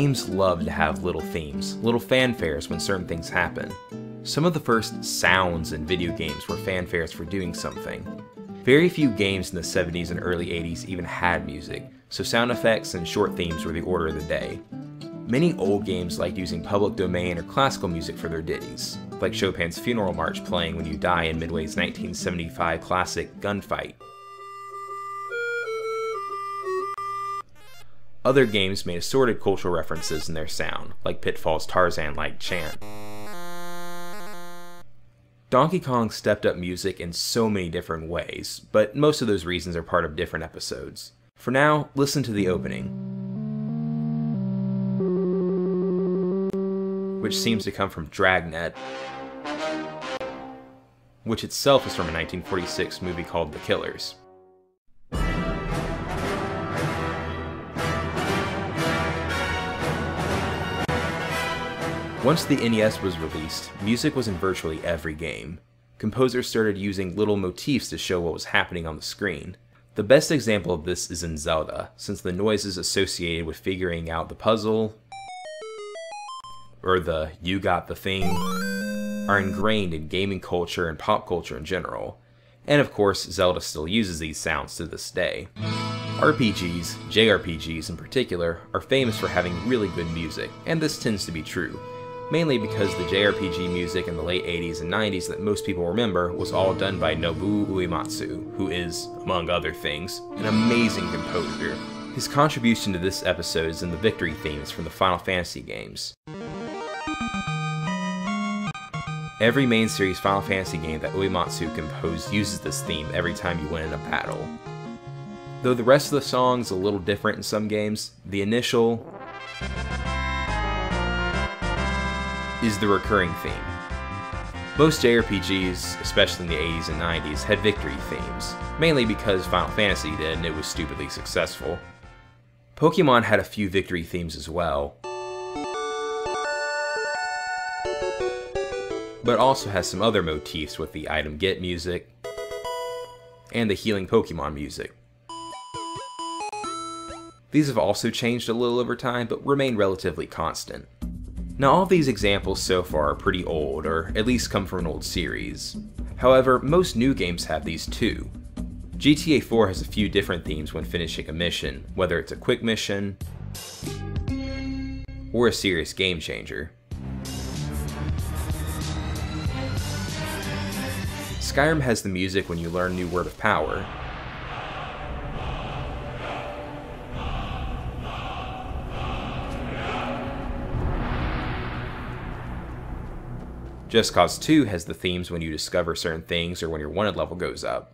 Games love to have little themes, little fanfares when certain things happen. Some of the first sounds in video games were fanfares for doing something. Very few games in the 70s and early 80s even had music, so sound effects and short themes were the order of the day. Many old games liked using public domain or classical music for their ditties, like Chopin's Funeral March playing when you die in Midway's 1975 classic Gunfight. Other games made assorted cultural references in their sound, like Pitfall's Tarzan-like chant. Donkey Kong stepped up music in so many different ways, but most of those reasons are part of different episodes. For now, listen to the opening, which seems to come from Dragnet, which itself is from a 1946 movie called The Killers. Once the NES was released, music was in virtually every game. Composers started using little motifs to show what was happening on the screen. The best example of this is in Zelda, since the noises associated with figuring out the puzzle, or the "you got the thing," are ingrained in gaming culture and pop culture in general. And of course, Zelda still uses these sounds to this day. RPGs, JRPGs in particular, are famous for having really good music, and this tends to be true. Mainly because the JRPG music in the late 80s and 90s that most people remember was all done by Nobuo Uematsu, who is, among other things, an amazing composer. His contribution to this episode is in the victory themes from the Final Fantasy games. Every main series Final Fantasy game that Uematsu composed uses this theme every time you win in a battle. Though the rest of the song is a little different in some games, the initial is the recurring theme. Most JRPGs, especially in the 80s and 90s, had victory themes, mainly because Final Fantasy did and it was stupidly successful. Pokemon had a few victory themes as well, but also has some other motifs with the item get music and the healing Pokemon music. These have also changed a little over time, but remain relatively constant. Now all of these examples so far are pretty old, or at least come from an old series. However, most new games have these too. GTA 4 has a few different themes when finishing a mission, whether it's a quick mission or a serious game changer. Skyrim has the music when you learn new Word of Power. Just Cause 2 has the themes when you discover certain things or when your wanted level goes up.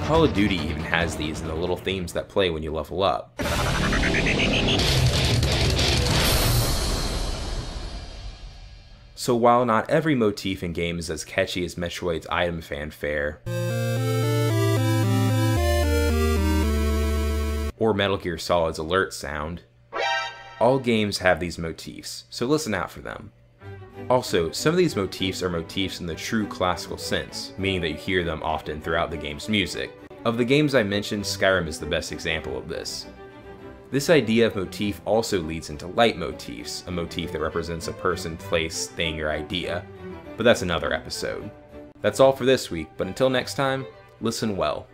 Call of Duty even has these in the little themes that play when you level up. So while not every motif in game is as catchy as Metroid's item fanfare, or Metal Gear Solid's alert sound, all games have these motifs, so listen out for them. Also, some of these motifs are motifs in the true classical sense, meaning that you hear them often throughout the game's music. Of the games I mentioned, Skyrim is the best example of this. This idea of motif also leads into leitmotifs, a motif that represents a person, place, thing, or idea, but that's another episode. That's all for this week, but until next time, listen well.